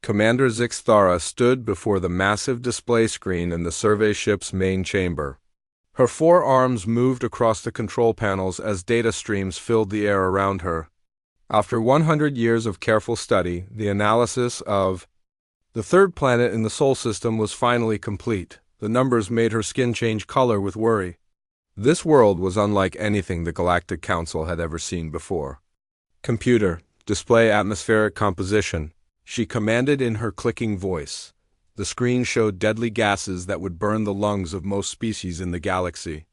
Commander Zixthara stood before the massive display screen in the survey ship's main chamber. Her four arms moved across the control panels as data streams filled the air around her. After 100 years of careful study, the analysis of the third planet in the Sol system was finally complete. The numbers made her skin change color with worry. This world was unlike anything the Galactic Council had ever seen before. "Computer, display atmospheric composition," she commanded in her clicking voice. The screen showed deadly gases that would burn the lungs of most species in the galaxy.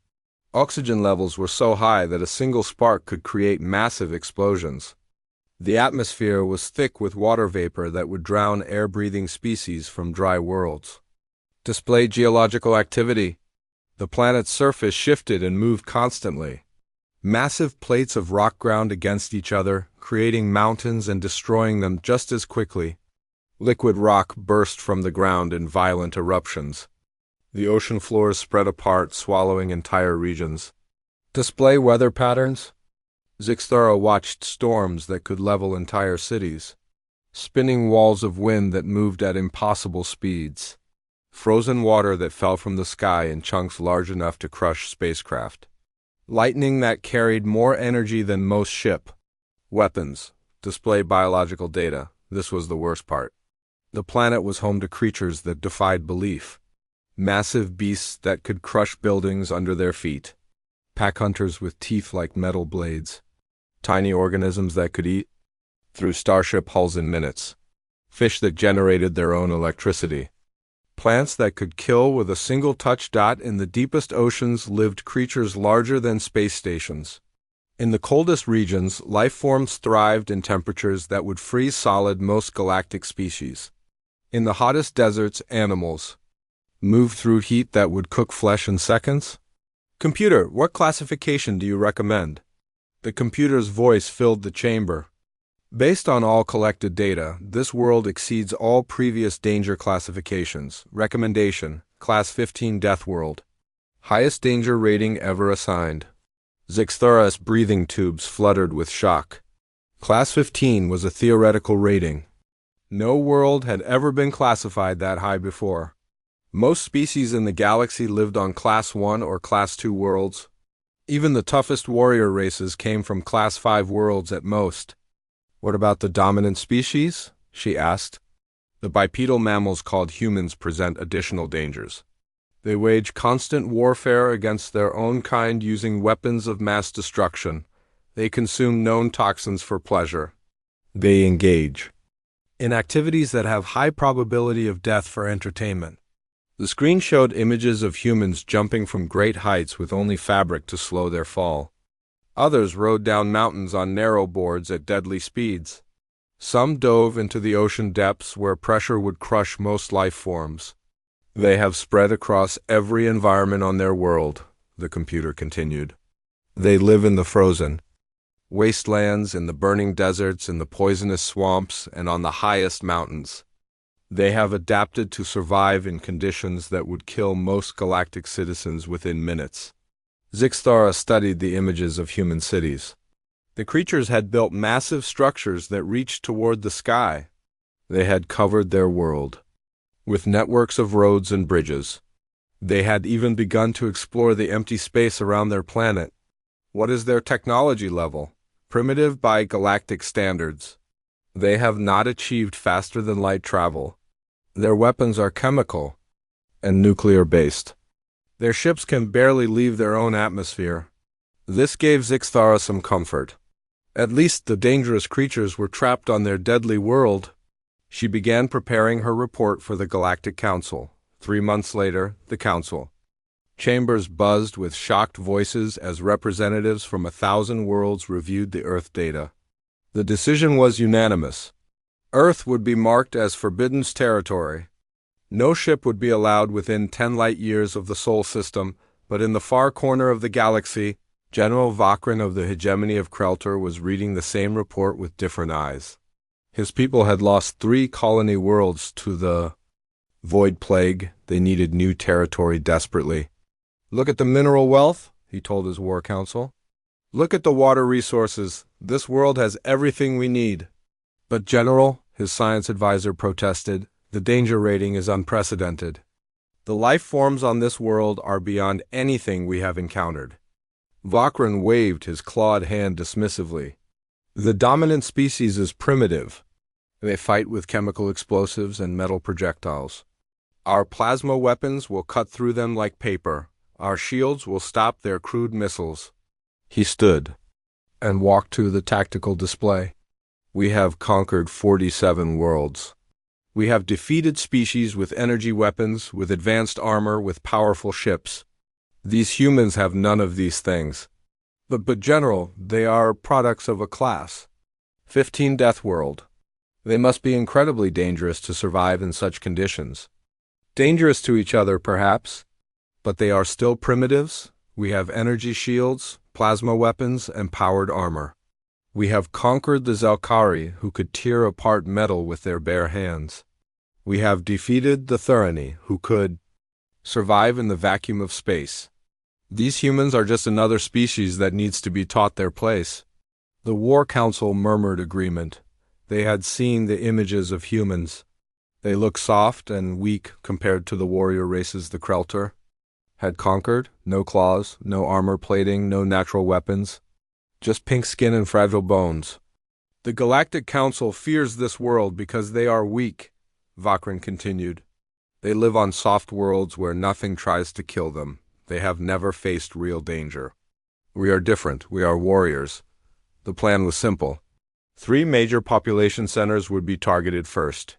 Oxygen levels were so high that a single spark could create massive explosions. The atmosphere was thick with water vapor that would drown air-breathing species from dry worlds. Display geological activity. The planet's surface shifted and moved constantly. Massive plates of rock ground against each other, creating mountains and destroying them just as quickly. Liquid rock burst from the ground in violent eruptions. The ocean floors spread apart, swallowing entire regions. Display weather patterns. Zixthara watched storms that could level entire cities. Spinning walls of wind that moved at impossible speeds. Frozen water that fell from the sky in chunks large enough to crush spacecraft. Lightning that carried more energy than most ship. Weapons. Display biological data. This was the worst part. The planet was home to creatures that defied belief. Massive beasts that could crush buildings under their feet. Pack hunters with teeth like metal blades. Tiny organisms that could eat through starship hulls in minutes. Fish that generated their own electricity. Plants that could kill with a single touch. In the deepest oceans lived creatures larger than space stations. In the coldest regions, life forms thrived in temperatures that would freeze solid most galactic species. In the hottest deserts, animals moved through heat that would cook flesh in seconds. "Computer, what classification do you recommend?" The computer's voice filled the chamber. "Based on all collected data, this world exceeds all previous danger classifications. Recommendation: Class 15 Deathworld. Highest danger rating ever assigned." Zixthara's breathing tubes fluttered with shock. Class 15 was a theoretical rating. No world had ever been classified that high before. Most species in the galaxy lived on Class 1 or Class 2 worlds. Even the toughest warrior races came from Class 5 worlds at most. "What about the dominant species?" she asked. "The bipedal mammals called humans present additional dangers. They wage constant warfare against their own kind using weapons of mass destruction. They consume known toxins for pleasure. They engage in activities that have high probability of death for entertainment." The screen showed images of humans jumping from great heights with only fabric to slow their fall. Others rode down mountains on narrow boards at deadly speeds. Some dove into the ocean depths where pressure would crush most life forms. "They have spread across every environment on their world," the computer continued. "They live in the frozen wastelands, in the burning deserts, in the poisonous swamps, and on the highest mountains. They have adapted to survive in conditions that would kill most galactic citizens within minutes." Zixthara studied the images of human cities. The creatures had built massive structures that reached toward the sky. They had covered their world with networks of roads and bridges. They had even begun to explore the empty space around their planet. What is their technology level? Primitive by galactic standards. They have not achieved faster than light travel. Their weapons are chemical and nuclear-based. Their ships can barely leave their own atmosphere. This gave Zixthara some comfort. At least the dangerous creatures were trapped on their deadly world. She began preparing her report for the Galactic Council. 3 months later, the Council chambers buzzed with shocked voices as representatives from 1,000 worlds reviewed the Earth data. The decision was unanimous. Earth would be marked as forbidden territory. No ship would be allowed within 10 light years of the Sol system, but in the far corner of the galaxy, General Vakrin of the hegemony of Krelter was reading the same report with different eyes. His people had lost 3 colony worlds to the Void Plague. They needed new territory desperately. "Look at the mineral wealth," he told his war council. "Look at the water resources. This world has everything we need." "But General," his science advisor protested. The danger rating is unprecedented. The life forms on this world are beyond anything we have encountered. Vakran waved his clawed hand dismissively. The dominant species is primitive. They fight with chemical explosives and metal projectiles. Our plasma weapons will cut through them like paper. Our shields will stop their crude missiles. He stood and walked to the tactical display. We have conquered 47 worlds. We have defeated species with energy weapons, with advanced armor, with powerful ships. These humans have none of these things. But General, they are products of a class. 15 Deathworld. They must be incredibly dangerous to survive in such conditions. Dangerous to each other, perhaps, but they are still primitives. We have energy shields, plasma weapons, and powered armor. We have conquered the Zelkari, who could tear apart metal with their bare hands. We have defeated the Thurani, who could survive in the vacuum of space. These humans are just another species that needs to be taught their place. The War Council murmured agreement. They had seen the images of humans. They looked soft and weak compared to the warrior races the Krelter had conquered. No claws, no armor plating, no natural weapons. Just pink skin and fragile bones. The Galactic Council fears this world because they are weak, Vakran continued. They live on soft worlds where nothing tries to kill them. They have never faced real danger. We are different. We are warriors. The plan was simple. 3 major population centers would be targeted first.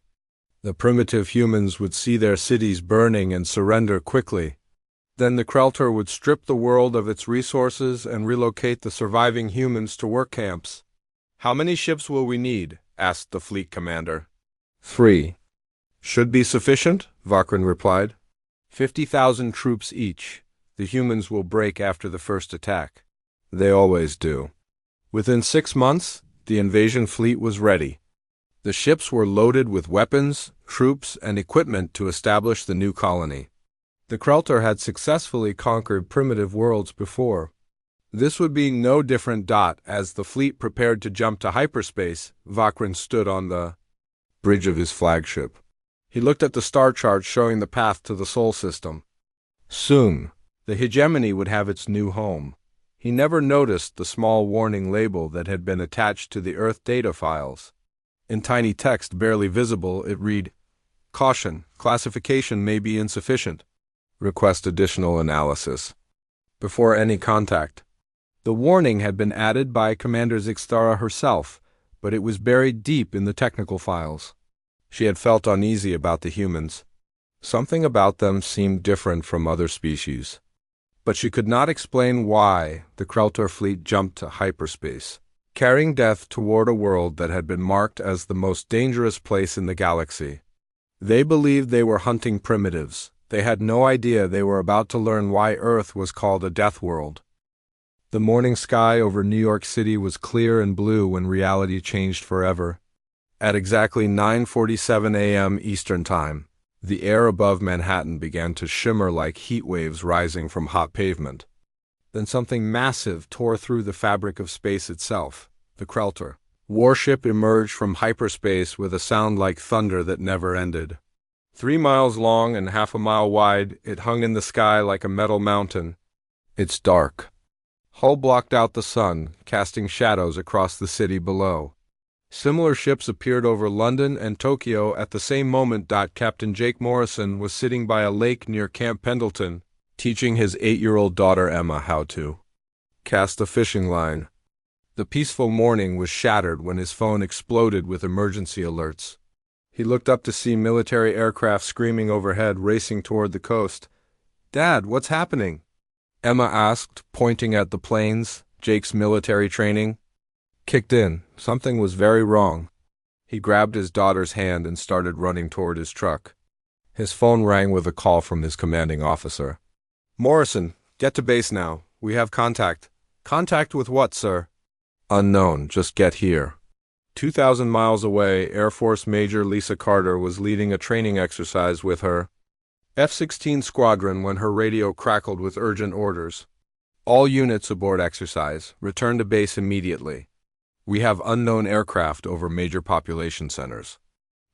The primitive humans would see their cities burning and surrender quickly. Then the Krelter would strip the world of its resources and relocate the surviving humans to work camps. How many ships will we need? Asked the fleet commander. 3. Should be sufficient, Vakran replied. 50,000 troops each. The humans will break after the first attack. They always do. Within 6 months, the invasion fleet was ready. The ships were loaded with weapons, troops, and equipment to establish the new colony. The Krelter had successfully conquered primitive worlds before. This would be no different. As the fleet prepared to jump to hyperspace, Vakran stood on the bridge of his flagship. He looked at the star chart showing the path to the Sol system. Soon, the hegemony would have its new home. He never noticed the small warning label that had been attached to the Earth data files. In tiny text barely visible, it read, "Caution, classification may be insufficient. Request additional analysis." Before any contact. The warning had been added by Commander Zixtara herself, but it was buried deep in the technical files. She had felt uneasy about the humans. Something about them seemed different from other species. But she could not explain why the Krelter fleet jumped to hyperspace, carrying death toward a world that had been marked as the most dangerous place in the galaxy. They believed they were hunting primitives. They had no idea they were about to learn why Earth was called a death world. The morning sky over New York City was clear and blue when reality changed forever. At exactly 9:47 a.m. Eastern Time, the air above Manhattan began to shimmer like heat waves rising from hot pavement. Then something massive tore through the fabric of space itself. The Krelter warship emerged from hyperspace with a sound like thunder that never ended. 3 miles long and half a mile wide, it hung in the sky like a metal mountain. It's dark. Hull blocked out the sun, casting shadows across the city below. Similar ships appeared over London and Tokyo at the same moment. Captain Jake Morrison was sitting by a lake near Camp Pendleton, teaching his 8-year-old daughter Emma how to cast a fishing line. The peaceful morning was shattered when his phone exploded with emergency alerts. He looked up to see military aircraft screaming overhead, racing toward the coast. "Dad, what's happening?" Emma asked, pointing at the planes. Jake's military training kicked in. Something was very wrong. He grabbed his daughter's hand and started running toward his truck. His phone rang with a call from his commanding officer. "Morrison, get to base now. We have contact." "Contact with what, sir?" "Unknown. Just get here." 2,000 miles away, Air Force Major Lisa Carter was leading a training exercise with her F-16 squadron when her radio crackled with urgent orders. "All units aboard exercise. Return to base immediately. We have unknown aircraft over major population centers."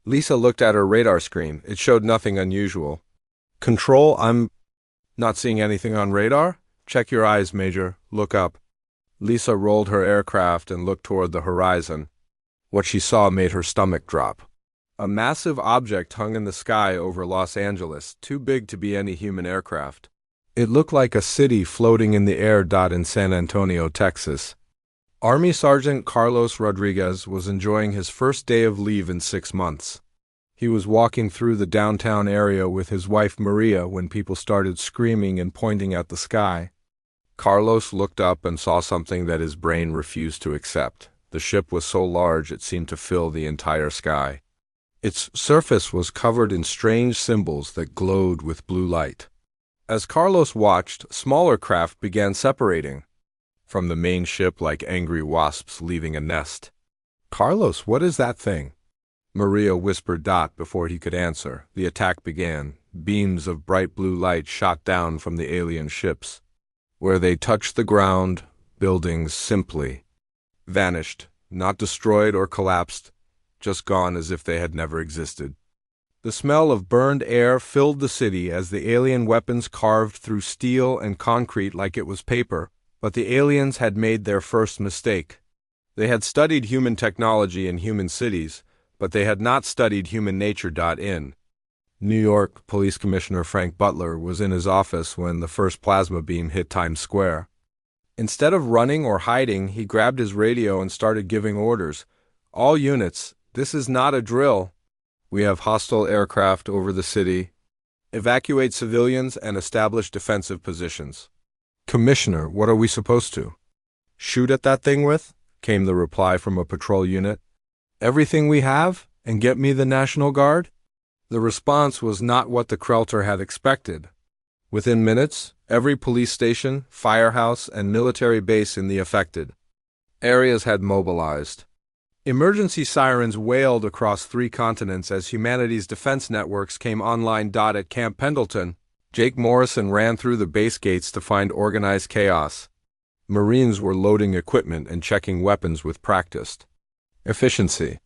Lisa looked at her radar screen. It showed nothing unusual. Control, I'm not seeing anything on radar? Check your eyes, Major. Look up. Lisa rolled her aircraft and looked toward the horizon. What she saw made her stomach drop. A massive object hung in the sky over Los Angeles, too big to be any human aircraft. It looked like a city floating in the air. In San Antonio, Texas. Army Sergeant Carlos Rodriguez was enjoying his first day of leave in 6 months. He was walking through the downtown area with his wife Maria when people started screaming and pointing at the sky. Carlos looked up and saw something that his brain refused to accept. The ship was so large it seemed to fill the entire sky. Its surface was covered in strange symbols that glowed with blue light. As Carlos watched, smaller craft began separating from the main ship like angry wasps leaving a nest. "Carlos, what is that thing?" Maria whispered before he could answer. The attack began. Beams of bright blue light shot down from the alien ships. Where they touched the ground, buildings simply vanished, not destroyed or collapsed, just gone as if they had never existed. The smell of burned air filled the city as the alien weapons carved through steel and concrete like it was paper. But the aliens had made their first mistake. They had studied human technology in human cities, but they had not studied human nature. In New York, Police Commissioner Frank Butler was in his office when the first plasma beam hit Times Square. Instead of running or hiding, he grabbed his radio and started giving orders. "All units, this is not a drill. We have hostile aircraft over the city. Evacuate civilians and establish defensive positions." "Commissioner, what are we supposed to shoot at that thing with?" came the reply from a patrol unit. "Everything we have, and get me the National Guard?" The response was not what the Krelter had expected. Within minutes, every police station, firehouse, and military base in the affected areas had mobilized. Emergency sirens wailed across 3 continents as humanity's defense networks came online. At Camp Pendleton, Jake Morrison ran through the base gates to find organized chaos. Marines were loading equipment and checking weapons with practiced efficiency.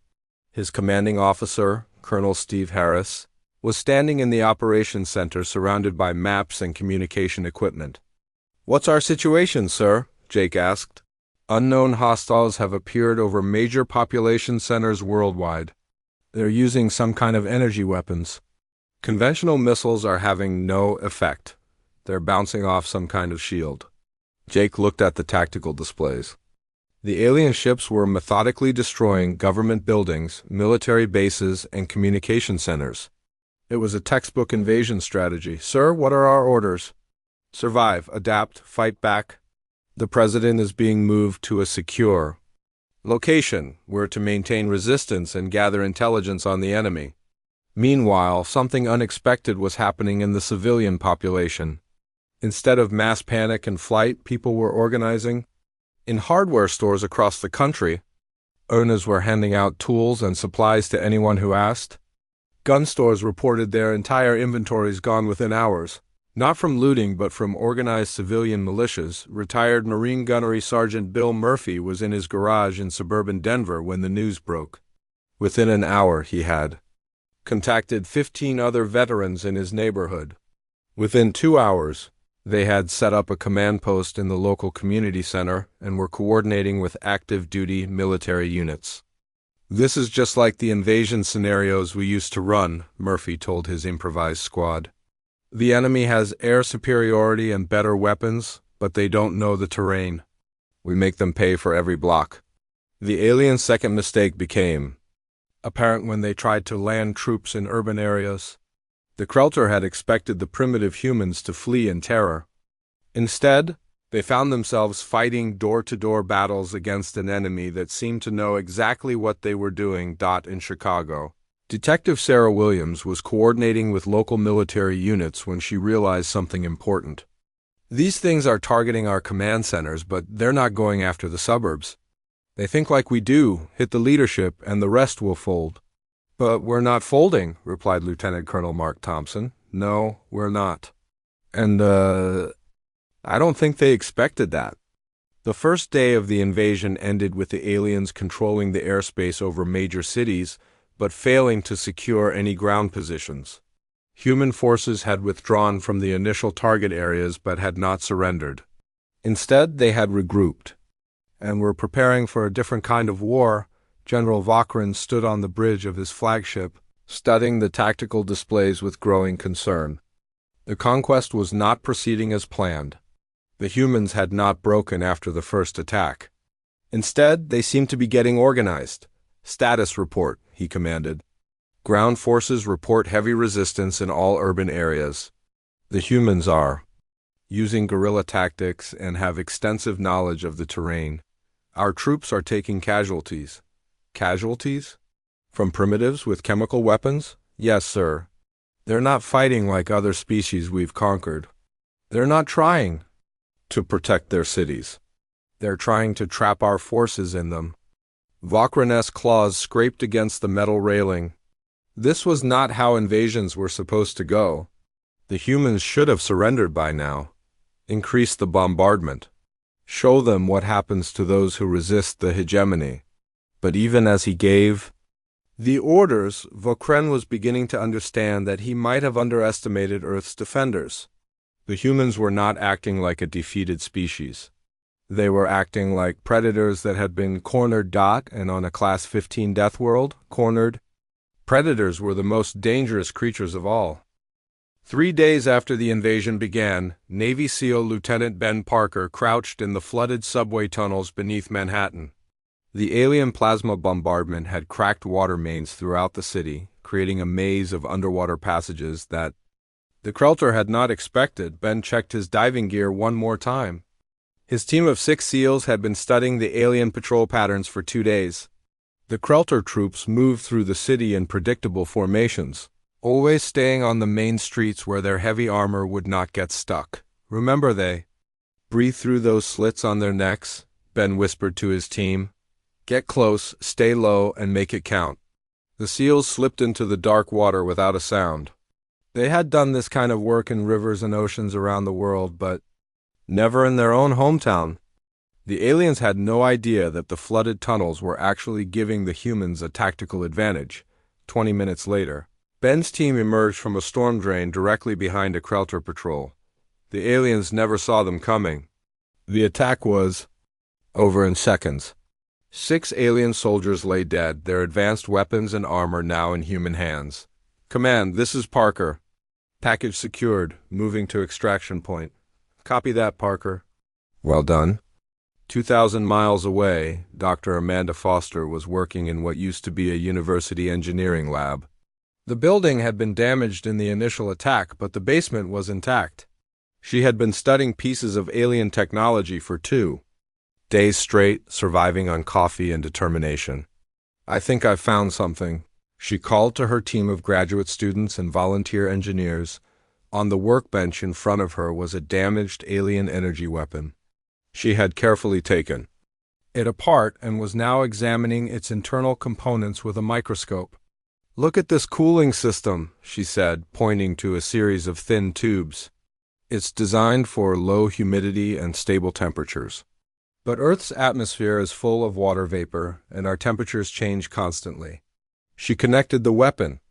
His commanding officer, Colonel Steve Harris, was standing in the operations center surrounded by maps and communication equipment. "What's our situation, sir?" Jake asked. "Unknown hostiles have appeared over major population centers worldwide. They're using some kind of energy weapons. Conventional missiles are having no effect. They're bouncing off some kind of shield." Jake looked at the tactical displays. The alien ships were methodically destroying government buildings, military bases, and communication centers. It was a textbook invasion strategy. "Sir, what are our orders?" "Survive, adapt, fight back. The president is being moved to a secure location. We're to maintain resistance and gather intelligence on the enemy." Meanwhile, something unexpected was happening in the civilian population. Instead of mass panic and flight, people were organizing. In hardware stores across the country, owners were handing out tools and supplies to anyone who asked. Gun stores reported their entire inventories gone within hours. Not from looting, but from organized civilian militias. Retired Marine Gunnery Sergeant Bill Murphy was in his garage in suburban Denver when the news broke. Within an hour, he had contacted 15 other veterans in his neighborhood. Within 2 hours, they had set up a command post in the local community center and were coordinating with active duty military units. "This is just like the invasion scenarios we used to run," Murphy told his improvised squad. "The enemy has air superiority and better weapons, but they don't know the terrain. We make them pay for every block." The aliens' second mistake became apparent when they tried to land troops in urban areas. The Krelter had expected the primitive humans to flee in terror. Instead, they found themselves fighting door-to-door battles against an enemy that seemed to know exactly what they were doing. In Chicago, Detective Sarah Williams was coordinating with local military units when she realized something important. "These things are targeting our command centers, but they're not going after the suburbs. They think like we do, hit the leadership, and the rest will fold." "But we're not folding," replied Lieutenant Colonel Mark Thompson. "No, we're not. And, I don't think they expected that." The first day of the invasion ended with the aliens controlling the airspace over major cities, but failing to secure any ground positions. Human forces had withdrawn from the initial target areas but had not surrendered. Instead, they had regrouped and were preparing for a different kind of war. General Vakrin stood on the bridge of his flagship, studying the tactical displays with growing concern. The conquest was not proceeding as planned. The humans had not broken after the first attack. Instead, they seemed to be getting organized. "Status report," he commanded. "Ground forces report heavy resistance in all urban areas. The humans are using guerrilla tactics and have extensive knowledge of the terrain. Our troops are taking casualties." "Casualties? From primitives with chemical weapons?" "Yes, sir. They're not fighting like other species we've conquered. They're not trying to protect their cities. They're trying to trap our forces in them." Vakrin's claws scraped against the metal railing. This was not how invasions were supposed to go. The humans should have surrendered by now. Increase the bombardment. Show them what happens to those who resist the hegemony. But even as he gave the orders, Vakrin was beginning to understand that he might have underestimated Earth's defenders. The humans were not acting like a defeated species. They were acting like predators that had been cornered. And on a Class 15 Deathworld, cornered predators were the most dangerous creatures of all. 3 days after the invasion began, Navy SEAL Lieutenant Ben Parker crouched in the flooded subway tunnels beneath Manhattan. The alien plasma bombardment had cracked water mains throughout the city, creating a maze of underwater passages that the Krelter had not expected. Ben checked his diving gear one more time. His team of 6 SEALs had been studying the alien patrol patterns for 2 days. The Krelter troops moved through the city in predictable formations, always staying on the main streets where their heavy armor would not get stuck. "Remember, they breathe through those slits on their necks," Ben whispered to his team. "Get close, stay low, and make it count." The SEALs slipped into the dark water without a sound. They had done this kind of work in rivers and oceans around the world, but never in their own hometown. The aliens had no idea that the flooded tunnels were actually giving the humans a tactical advantage. 20 minutes later, Ben's team emerged from a storm drain directly behind a Krelter patrol. The aliens never saw them coming. The attack was over in seconds. 6 alien soldiers lay dead, their advanced weapons and armor now in human hands. "Command, this is Parker. Package secured, moving to extraction point." "Copy that, Parker." "Well done." 2,000 miles away, Dr. Amanda Foster was working in what used to be a university engineering lab. The building had been damaged in the initial attack, but the basement was intact. She had been studying pieces of alien technology for 2 days straight, surviving on coffee and determination. "I think I've found something," she called to her team of graduate students and volunteer engineers. On the workbench in front of her was a damaged alien energy weapon. She had carefully taken it apart and was now examining its internal components with a microscope. "Look at this cooling system," she said, pointing to a series of thin tubes. "It's designed for low humidity and stable temperatures. But Earth's atmosphere is full of water vapor, and our temperatures change constantly." She connected the weapon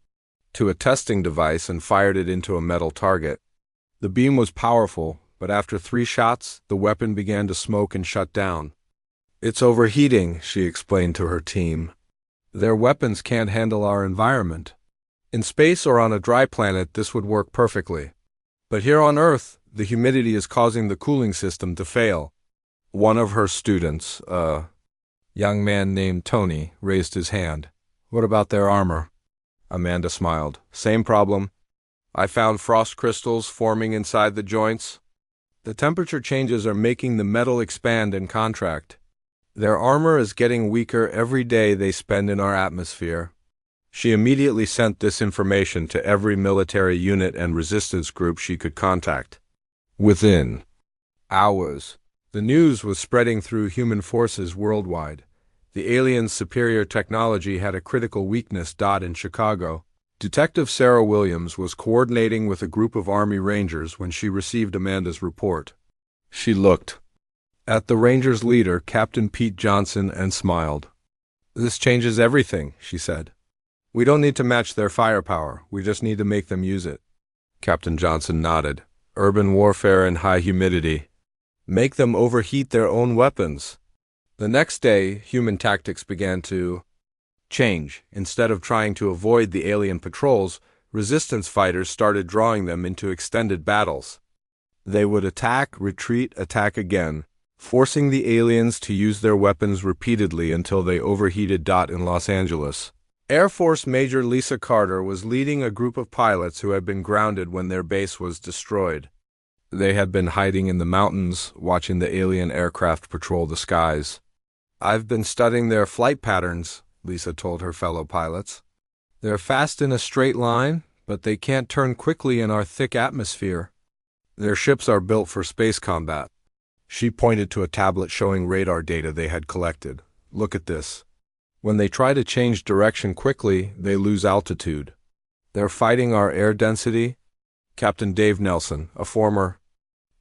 to a testing device and fired it into a metal target. The beam was powerful, but after 3 shots, the weapon began to smoke and shut down. "It's overheating," she explained to her team. "Their weapons can't handle our environment. In space or on a dry planet, this would work perfectly. But here on Earth, the humidity is causing the cooling system to fail." One of her students, a young man named Tony, raised his hand. "What about their armor?" Amanda smiled. "Same problem. I found frost crystals forming inside the joints. The temperature changes are making the metal expand and contract. Their armor is getting weaker every day they spend in our atmosphere." She immediately sent this information to every military unit and resistance group she could contact. Within hours, the news was spreading through human forces worldwide. The aliens' superior technology had a critical weakness. In Chicago, Detective Sarah Williams was coordinating with a group of Army Rangers when she received Amanda's report. She looked at the Rangers' leader, Captain Pete Johnson, and smiled. "This changes everything," she said. We don't need to match their firepower, we just need to make them use it. Captain Johnson nodded. Urban warfare and high humidity. Make them overheat their own weapons. The next day, human tactics began to change. Instead of trying to avoid the alien patrols, resistance fighters started drawing them into extended battles. They would attack, retreat, attack again, forcing the aliens to use their weapons repeatedly until they overheated. In Los Angeles, Air Force Major Lisa Carter was leading a group of pilots who had been grounded when their base was destroyed. They had been hiding in the mountains, watching the alien aircraft patrol the skies. I've been studying their flight patterns, Lisa told her fellow pilots. They're fast in a straight line, but they can't turn quickly in our thick atmosphere. Their ships are built for space combat. She pointed to a tablet showing radar data they had collected. Look at this. When they try to change direction quickly, they lose altitude. They're fighting our air density. Captain Dave Nelson, a former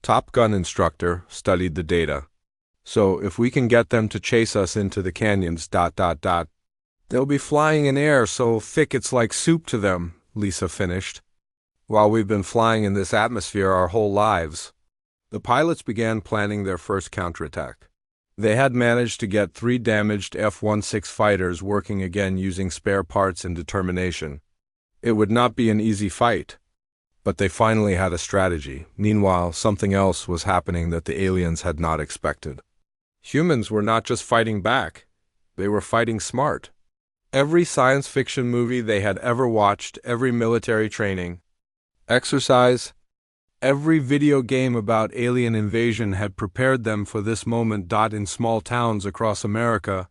Top Gun instructor, studied the data. So if we can get them to chase us into the canyons, they'll be flying in air so thick it's like soup to them, Lisa finished. While we've been flying in this atmosphere our whole lives. The pilots began planning their first counterattack. They had managed to get 3 damaged F-16 fighters working again using spare parts and determination. It would not be an easy fight, but they finally had a strategy. Meanwhile, something else was happening that the aliens had not expected. Humans were not just fighting back, they were fighting smart. Every science fiction movie they had ever watched, every military training, exercise, every video game about alien invasion had prepared them for this moment. In small towns across America,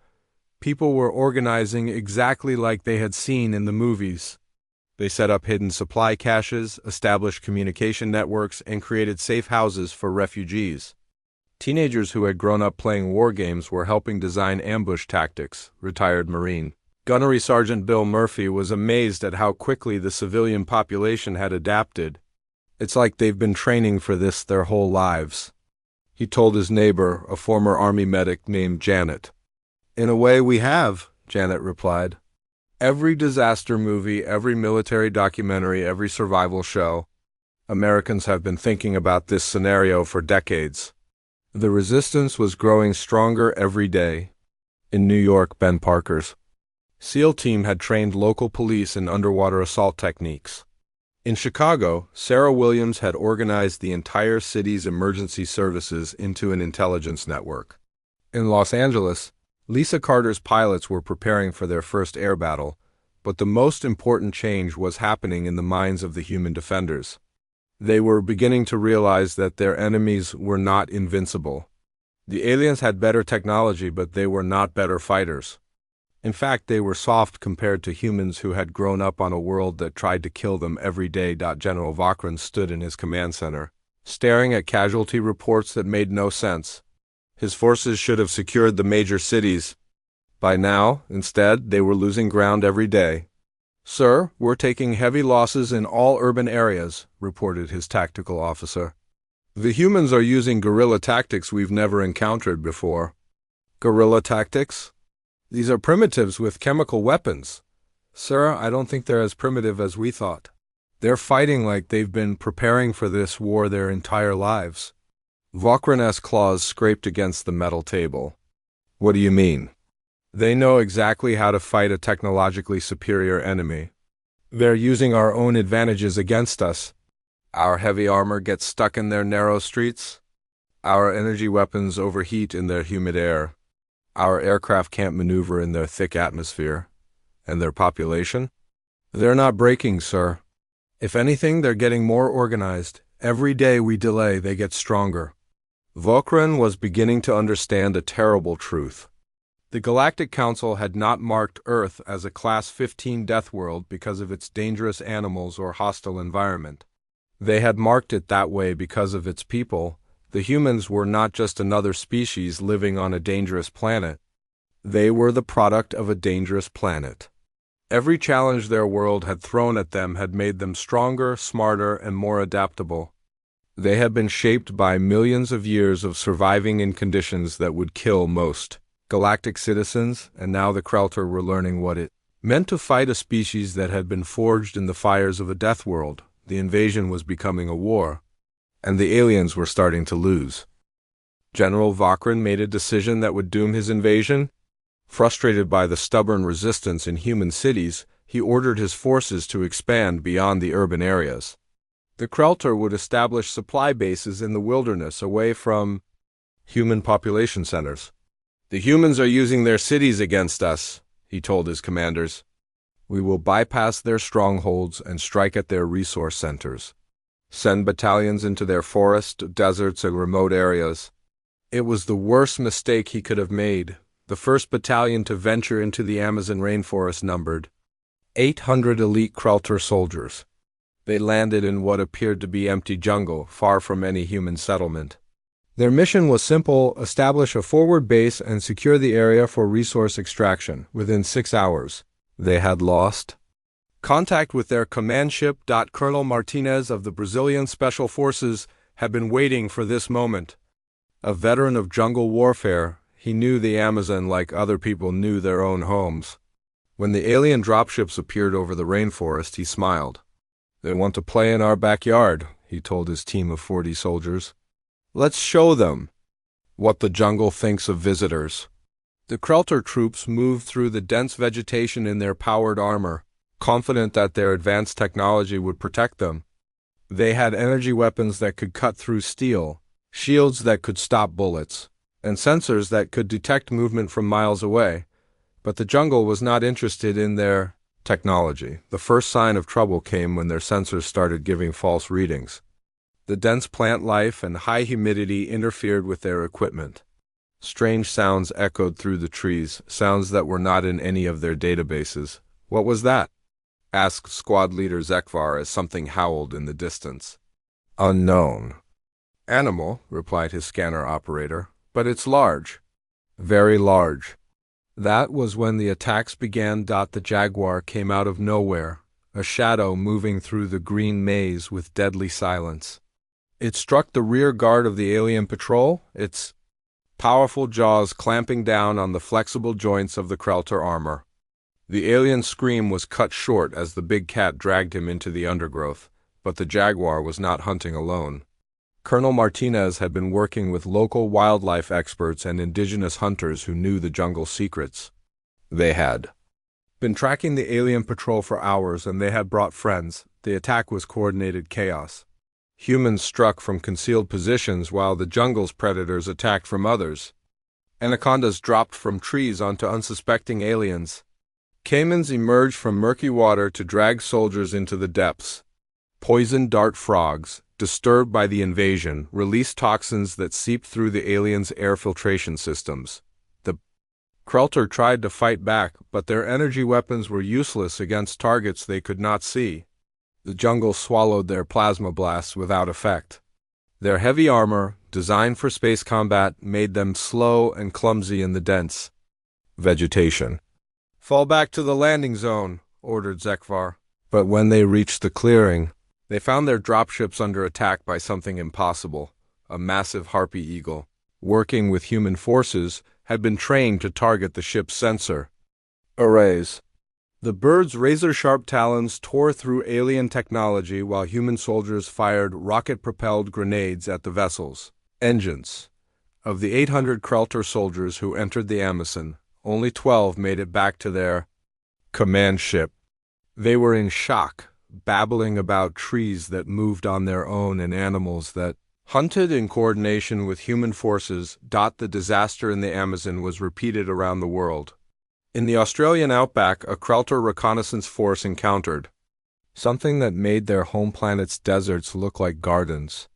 people were organizing exactly like they had seen in the movies. They set up hidden supply caches, established communication networks, and created safe houses for refugees. Teenagers who had grown up playing war games were helping design ambush tactics, retired Marine. Gunnery Sergeant Bill Murphy was amazed at how quickly the civilian population had adapted. It's like they've been training for this their whole lives. He told his neighbor, a former Army medic named Janet. In a way we have, Janet replied. Every disaster movie, every military documentary, every survival show, Americans have been thinking about this scenario for decades. The resistance was growing stronger every day. In New York, Ben Parker's SEAL team had trained local police in underwater assault techniques. In Chicago, Sarah Williams had organized the entire city's emergency services into an intelligence network. In Los Angeles, Lisa Carter's pilots were preparing for their first air battle, but the most important change was happening in the minds of the human defenders. They were beginning to realize that their enemies were not invincible. The aliens had better technology, but they were not better fighters. In fact, they were soft compared to humans who had grown up on a world that tried to kill them every day. General Vakhrin stood in his command center, staring at casualty reports that made no sense. His forces should have secured the major cities. By now, instead, they were losing ground every day. Sir, we're taking heavy losses in all urban areas, reported his tactical officer. The humans are using guerrilla tactics we've never encountered before. Guerrilla tactics? These are primitives with chemical weapons. Sir, I don't think they're as primitive as we thought. They're fighting like they've been preparing for this war their entire lives. Vakhrin's claws scraped against the metal table. What do you mean? They know exactly how to fight a technologically superior enemy. They're using our own advantages against us. Our heavy armor gets stuck in their narrow streets. Our energy weapons overheat in their humid air. Our aircraft can't maneuver in their thick atmosphere. And their population? They're not breaking, sir. If anything, they're getting more organized. Every day we delay, they get stronger. Vakhrin was beginning to understand a terrible truth. The Galactic Council had not marked Earth as a Class 15 Deathworld because of its dangerous animals or hostile environment. They had marked it that way because of its people. The humans were not just another species living on a dangerous planet. They were the product of a dangerous planet. Every challenge their world had thrown at them had made them stronger, smarter, and more adaptable. They had been shaped by millions of years of surviving in conditions that would kill most galactic citizens, and now the Krelter were learning what it Meant to fight a species that had been forged in the fires of a Deathworld, the invasion was becoming a war, and the aliens were starting to lose. General Vakrin made a decision that would doom his invasion. Frustrated by the stubborn resistance in human cities, he ordered his forces to expand beyond the urban areas. The Krelter would establish supply bases in the wilderness away from human population centers. "The humans are using their cities against us," he told his commanders. "We will bypass their strongholds and strike at their resource centers. Send battalions into their forests, deserts, and remote areas." It was the worst mistake he could have made. The first battalion to venture into the Amazon rainforest numbered 800 elite Krelter soldiers. They landed in what appeared to be empty jungle, far from any human settlement. Their mission was simple: establish a forward base and secure the area for resource extraction. Within 6 hours, they had lost contact with their command ship. Colonel Martinez of the Brazilian Special Forces had been waiting for this moment. A veteran of jungle warfare, he knew the Amazon like other people knew their own homes. When the alien dropships appeared over the rainforest, he smiled. "They want to play in our backyard," he told his team of 40 soldiers. "Let's show them what the jungle thinks of visitors." The Krelter troops moved through the dense vegetation in their powered armor, confident that their advanced technology would protect them. They had energy weapons that could cut through steel, shields that could stop bullets, and sensors that could detect movement from miles away. But the jungle was not interested in their technology. The first sign of trouble came when their sensors started giving false readings. The dense plant life and high humidity interfered with their equipment. Strange sounds echoed through the trees, sounds that were not in any of their databases. "What was that?" asked squad leader Zekvar as something howled in the distance. "Unknown." "Animal," replied his scanner operator, "but it's large. Very large." That was when the attacks began. The Jaguar came out of nowhere, a shadow moving through the green maze with deadly silence. It struck the rear guard of the alien patrol, its powerful jaws clamping down on the flexible joints of the Krelter armor. The alien's scream was cut short as the big cat dragged him into the undergrowth, but the Jaguar was not hunting alone. Colonel Martinez had been working with local wildlife experts and indigenous hunters who knew the jungle's secrets. They had been tracking the alien patrol for hours, and they had brought friends. The attack was coordinated chaos. Humans struck from concealed positions while the jungle's predators attacked from others. Anacondas dropped from trees onto unsuspecting aliens. Caimans emerged from murky water to drag soldiers into the depths. Poison dart frogs, disturbed by the invasion, released toxins that seeped through the aliens' air filtration systems. The Krelter tried to fight back, but their energy weapons were useless against targets they could not see. The jungle swallowed their plasma blasts without effect. Their heavy armor, designed for space combat, made them slow and clumsy in the dense vegetation. "Fall back to the landing zone," ordered Zekvar. But when they reached the clearing, they found their dropships under attack by something impossible. A massive harpy eagle, working with human forces, had been trained to target the ship's sensor arrays. The bird's razor-sharp talons tore through alien technology while human soldiers fired rocket-propelled grenades at the vessel's engines. Of the 800 Krelter soldiers who entered the Amazon, only 12 made it back to their command ship. They were in shock, babbling about trees that moved on their own and animals that hunted in coordination with human forces. The disaster in the Amazon was repeated around the world. In the Australian outback, a Krelter reconnaissance force encountered something that made their home planet's deserts look like gardens.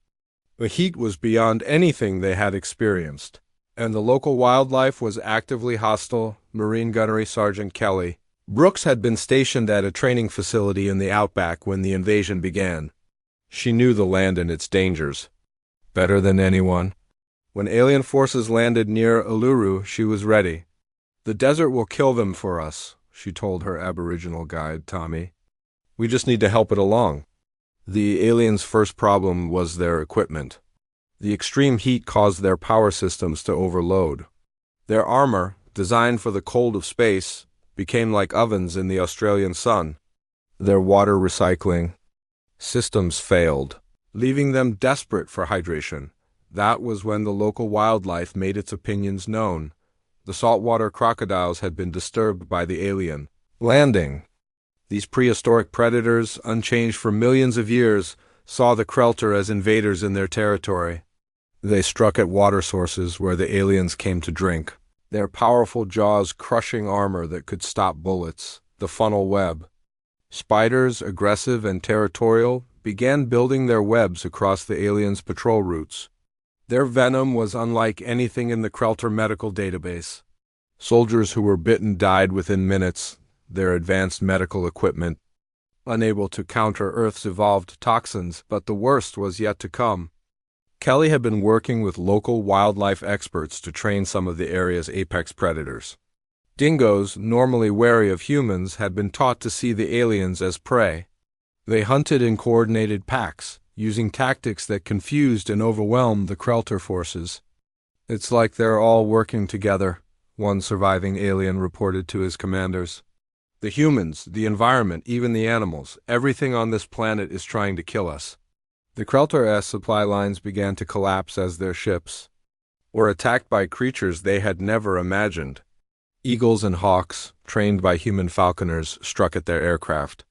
The heat was beyond anything they had experienced, and the local wildlife was actively hostile. Marine Gunnery Sergeant Kelly Brooks had been stationed at a training facility in the outback when the invasion began. She knew the land and its dangers better than anyone. When alien forces landed near Uluru, she was ready. "The desert will kill them for us," she told her Aboriginal guide, Tommy. "We just need to help it along." The aliens' first problem was their equipment. The extreme heat caused their power systems to overload. Their armor, designed for the cold of space, became like ovens in the Australian sun. Their water recycling systems failed, leaving them desperate for hydration. That was when the local wildlife made its opinions known. The saltwater crocodiles had been disturbed by the alien landing. These prehistoric predators, unchanged for millions of years, saw the Krelter as invaders in their territory. They struck at water sources where the aliens came to drink, their powerful jaws crushing armor that could stop bullets. The funnel web. Spiders, aggressive and territorial, began building their webs across the aliens' patrol routes. Their venom was unlike anything in the Krelter medical database. Soldiers who were bitten died within minutes, their advanced medical equipment unable to counter Earth's evolved toxins, but the worst was yet to come. Kelly had been working with local wildlife experts to train some of the area's apex predators. Dingoes, normally wary of humans, had been taught to see the aliens as prey. They hunted in coordinated packs, using tactics that confused and overwhelmed the Krelter forces. "It's like they're all working together," one surviving alien reported to his commanders. "The humans, the environment, even the animals, everything on this planet is trying to kill us." The Krelter's supply lines began to collapse as their ships were attacked by creatures they had never imagined. Eagles and hawks, trained by human falconers, struck at their aircraft.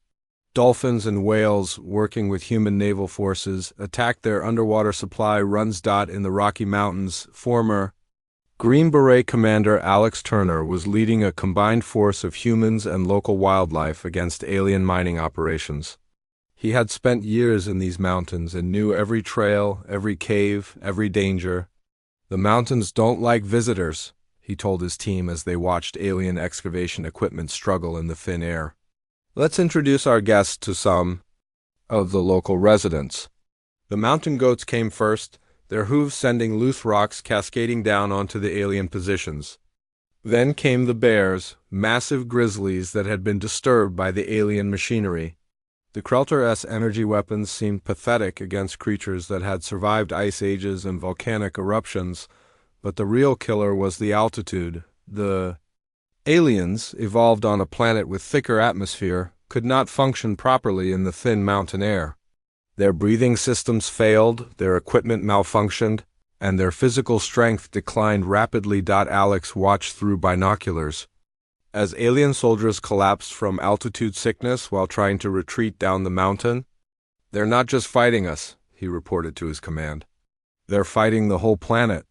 Dolphins and whales, working with human naval forces, attacked their underwater supply runs. In the Rocky Mountains, former Green Beret Commander Alex Turner was leading a combined force of humans and local wildlife against alien mining operations. He had spent years in these mountains and knew every trail, every cave, every danger. "The mountains don't like visitors," he told his team as they watched alien excavation equipment struggle in the thin air. "Let's introduce our guests to some of the local residents." The mountain goats came first, their hooves sending loose rocks cascading down onto the alien positions. Then came the bears, massive grizzlies that had been disturbed by the alien machinery. The Krelter's energy weapons seemed pathetic against creatures that had survived ice ages and volcanic eruptions, but the real killer was the altitude. The aliens, evolved on a planet with thicker atmosphere, could not function properly in the thin mountain air. Their breathing systems failed, their equipment malfunctioned, and their physical strength declined rapidly. Alex watched through binoculars as alien soldiers collapsed from altitude sickness while trying to retreat down the mountain. "They're not just fighting us," he reported to his command. "They're fighting the whole planet."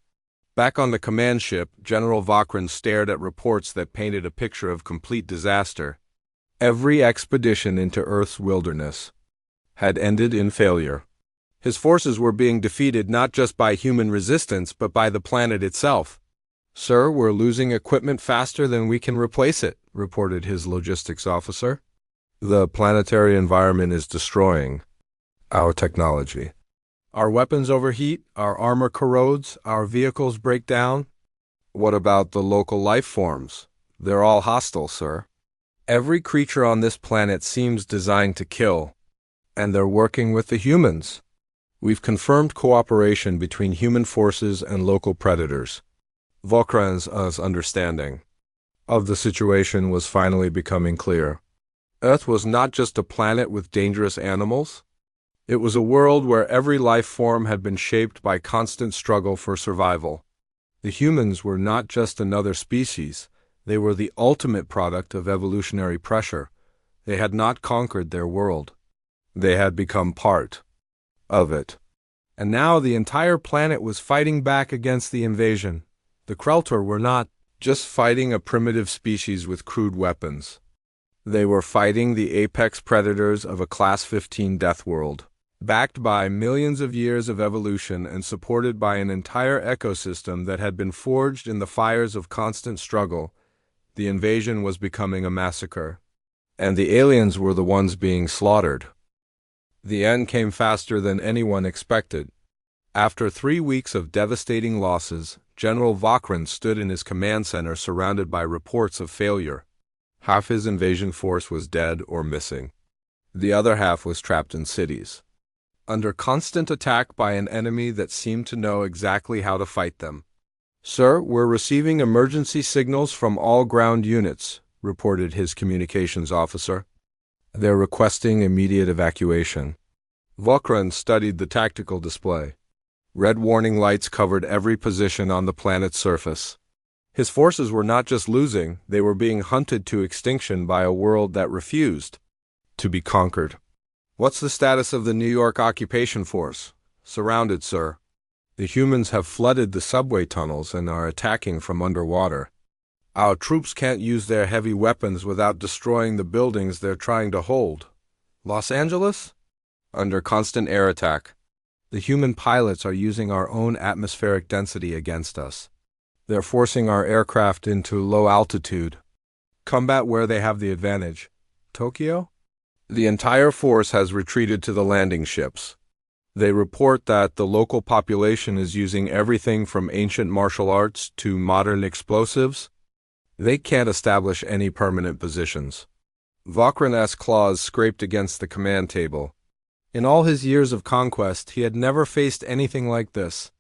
Back on the command ship, General Vakrin stared at reports that painted a picture of complete disaster. Every expedition into Earth's wilderness had ended in failure. His forces were being defeated not just by human resistance, but by the planet itself. "Sir, we're losing equipment faster than we can replace it," reported his logistics officer. "The planetary environment is destroying our technology. Our weapons overheat, our armor corrodes, our vehicles break down." "What about the local life forms? They're all hostile, sir. Every creature on this planet seems designed to kill, and they're working with the humans. We've confirmed cooperation between human forces and local predators." Volkran's understanding of the situation was finally becoming clear. Earth was not just a planet with dangerous animals. It was a world where every life form had been shaped by constant struggle for survival. The humans were not just another species. They were the ultimate product of evolutionary pressure. They had not conquered their world. They had become part of it. And now the entire planet was fighting back against the invasion. The Krelter were not just fighting a primitive species with crude weapons. They were fighting the apex predators of a Class 15 Deathworld. Backed by millions of years of evolution and supported by an entire ecosystem that had been forged in the fires of constant struggle, the invasion was becoming a massacre. And the aliens were the ones being slaughtered. The end came faster than anyone expected. After 3 weeks of devastating losses, General Vakrin stood in his command center surrounded by reports of failure. Half his invasion force was dead or missing. The other half was trapped in cities, under constant attack by an enemy that seemed to know exactly how to fight them. "Sir, we're receiving emergency signals from all ground units. reported his communications officer. They're requesting immediate evacuation. Vokran studied the tactical display. Red warning lights covered every position on the planet's surface. His forces were not just losing, they were being hunted to extinction by a world that refused to be conquered. What's the status of the New York occupation force? Surrounded, sir. The humans have flooded the subway tunnels and are attacking from underwater. Our troops can't use their heavy weapons without destroying the buildings they're trying to hold. Los Angeles? Under constant air attack. The human pilots are using our own atmospheric density against us. They're forcing our aircraft into low altitude. Combat where they have the advantage. Tokyo? The entire force has retreated to the landing ships. They report that the local population is using everything from ancient martial arts to modern explosives. They can't establish any permanent positions. Vokran's claws scraped against the command table. In all his years of conquest, he had never faced anything like this.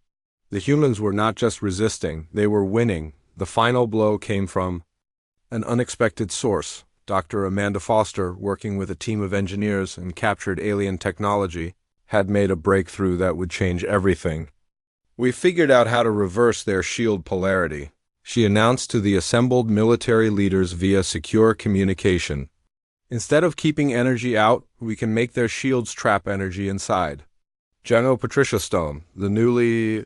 The humans were not just resisting, they were winning. The final blow came from an unexpected source. Dr. Amanda Foster, working with a team of engineers and captured alien technology, had made a breakthrough that would change everything. We figured out how to reverse their shield polarity, she announced to the assembled military leaders via secure communication. Instead of keeping energy out, we can make their shields trap energy inside. General Patricia Stone, the newly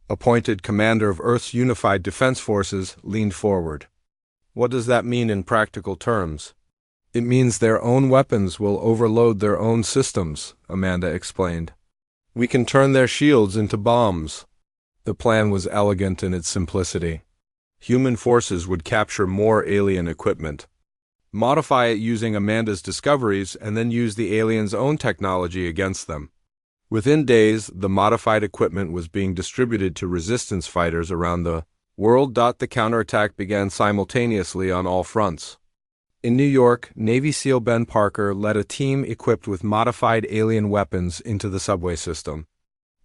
appointed commander of Earth's Unified Defense Forces, leaned forward. What does that mean in practical terms? It means their own weapons will overload their own systems, Amanda explained. We can turn their shields into bombs. The plan was elegant in its simplicity. Human forces would capture more alien equipment, modify it using Amanda's discoveries, and then use the aliens' own technology against them. Within days, the modified equipment was being distributed to resistance fighters around the world. The counterattack began simultaneously on all fronts. In New York, Navy SEAL Ben Parker led a team equipped with modified alien weapons into the subway system.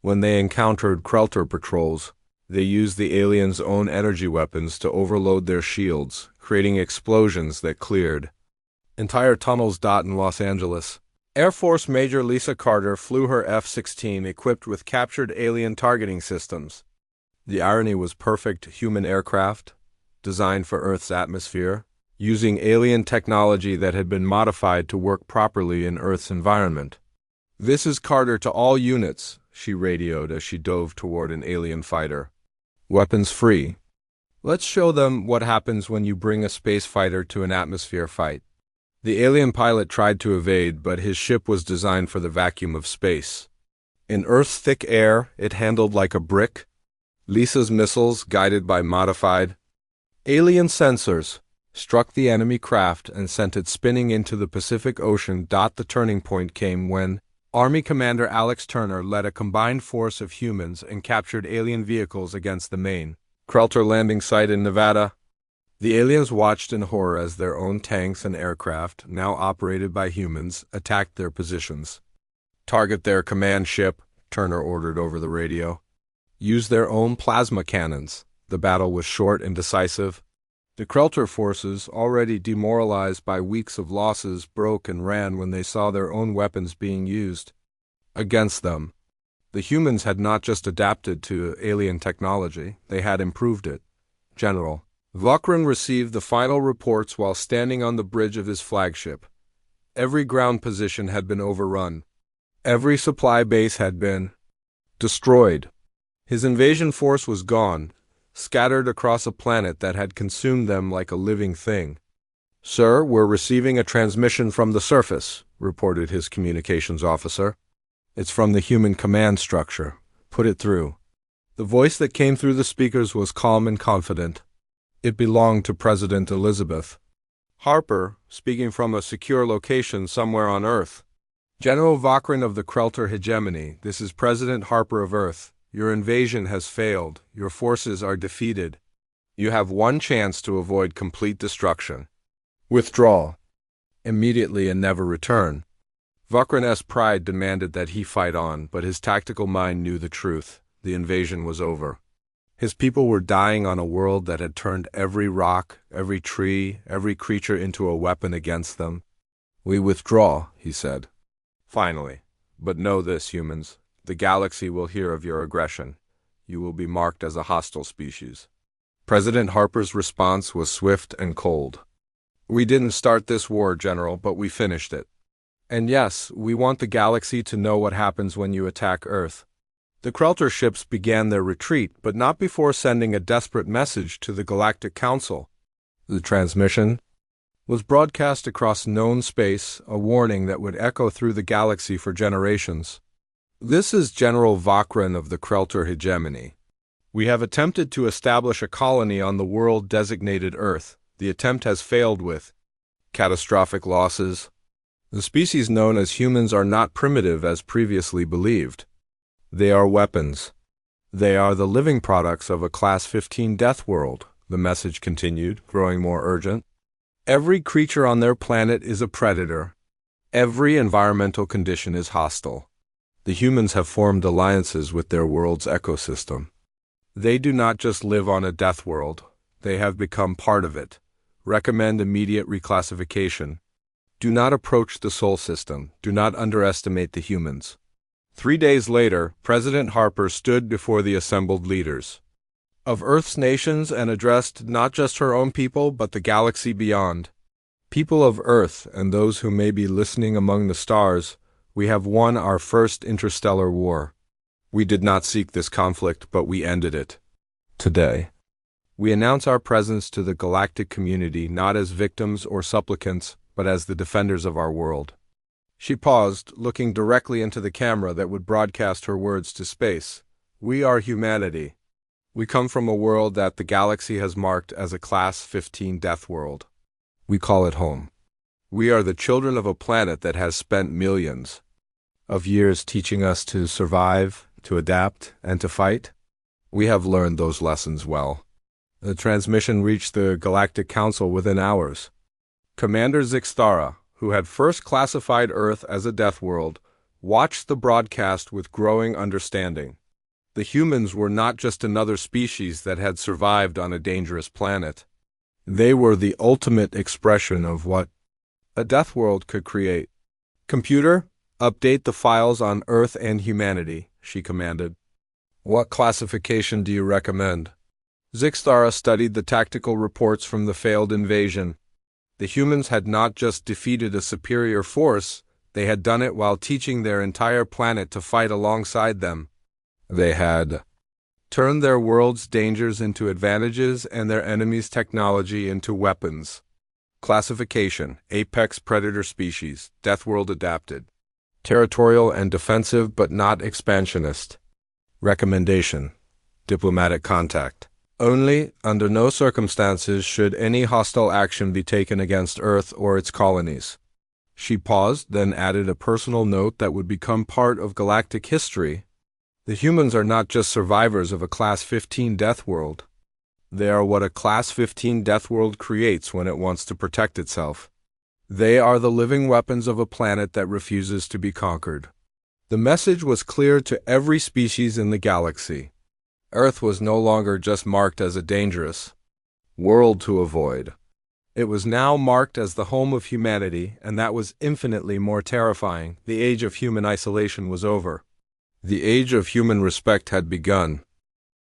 When they encountered Krelter patrols, they used the aliens' own energy weapons to overload their shields, creating explosions that cleared entire tunnels. In Los Angeles, Air Force Major Lisa Carter flew her F-16 equipped with captured alien targeting systems. The irony was perfect: human aircraft, designed for Earth's atmosphere, using alien technology that had been modified to work properly in Earth's environment. "This is Carter to all units," she radioed as she dove toward an alien fighter. "Weapons free. Let's show them what happens when you bring a space fighter to an atmosphere fight." The alien pilot tried to evade, but his ship was designed for the vacuum of space. In Earth's thick air, it handled like a brick. Lisa's missiles, guided by modified alien sensors, struck the enemy craft and sent it spinning into the Pacific Ocean. The turning point came when Army Commander Alex Turner led a combined force of humans and captured alien vehicles against the main Krelter landing site in Nevada. The aliens watched in horror as their own tanks and aircraft, now operated by humans, attacked their positions. "Target their command ship," Turner ordered over the radio. "Use their own plasma cannons." The battle was short and decisive. The Krelter forces, already demoralized by weeks of losses, broke and ran when they saw their own weapons being used against them. The humans had not just adapted to alien technology, they had improved it. General Vokran received the final reports while standing on the bridge of his flagship. Every ground position had been overrun. Every supply base had been destroyed. His invasion force was gone, scattered across a planet that had consumed them like a living thing. "Sir, we're receiving a transmission from the surface," reported his communications officer. "It's from the human command structure. Put it through." The voice that came through the speakers was calm and confident. It belonged to President Elizabeth Harper, speaking from a secure location somewhere on Earth. "General Vokran of the Krelter hegemony, this is President Harper of Earth. Your invasion has failed. Your forces are defeated. You have one chance to avoid complete destruction. Withdraw immediately and never return." Vokran's pride demanded that he fight on, but his tactical mind knew the truth. The invasion was over. His people were dying on a world that had turned every rock, every tree, every creature into a weapon against them. "We withdraw," he said. "Finally. But know this, humans. The galaxy will hear of your aggression. You will be marked as a hostile species." President Harper's response was swift and cold. "We didn't start this war, General, but we finished it. And yes, we want the galaxy to know what happens when you attack Earth." The Krelter ships began their retreat, but not before sending a desperate message to the Galactic Council. The transmission was broadcast across known space, a warning that would echo through the galaxy for generations. "This is General Vakran of the Krelter hegemony. We have attempted to establish a colony on the world designated Earth. The attempt has failed with catastrophic losses. The species known as humans are not primitive as previously believed. They are weapons. They are the living products of a Class 15 death world," the message continued, growing more urgent. "Every creature on their planet is a predator. Every environmental condition is hostile. The humans have formed alliances with their world's ecosystem. They do not just live on a death world. They have become part of it. Recommend immediate reclassification. Do not approach the Sol system. Do not underestimate the humans." 3 days later, President Harper stood before the assembled leaders of Earth's nations and addressed not just her own people, but the galaxy beyond. "People of Earth and those who may be listening among the stars, we have won our first interstellar war. We did not seek this conflict, but we ended it. Today, we announce our presence to the galactic community not as victims or supplicants, but as the defenders of our world." She paused, looking directly into the camera that would broadcast her words to space. "We are humanity. We come from a world that the galaxy has marked as a Class 15 death world. We call it home. We are the children of a planet that has spent millions of years teaching us to survive, to adapt, and to fight. We have learned those lessons well." The transmission reached the Galactic Council within hours. Commander Zixtara, who had first classified Earth as a death world, watched the broadcast with growing understanding. The humans were not just another species that had survived on a dangerous planet. They were the ultimate expression of what a death world could create. "Computer, update the files on Earth and humanity," she commanded. "What classification do you recommend?" Zixtara studied the tactical reports from the failed invasion. The humans had not just defeated a superior force, they had done it while teaching their entire planet to fight alongside them. They had turned their world's dangers into advantages and their enemies' technology into weapons. Classification: Apex Predator Species, Death World Adapted. Territorial and defensive but not expansionist. Recommendation: Diplomatic contact. Only, under no circumstances, should any hostile action be taken against Earth or its colonies. She paused, then added a personal note that would become part of galactic history. The humans are not just survivors of a Class 15 death world. They are what a Class 15 death world creates when it wants to protect itself. They are the living weapons of a planet that refuses to be conquered. The message was clear to every species in the galaxy. Earth was no longer just marked as a dangerous world to avoid. It was now marked as the home of humanity, and that was infinitely more terrifying. The age of human isolation was over. The age of human respect had begun.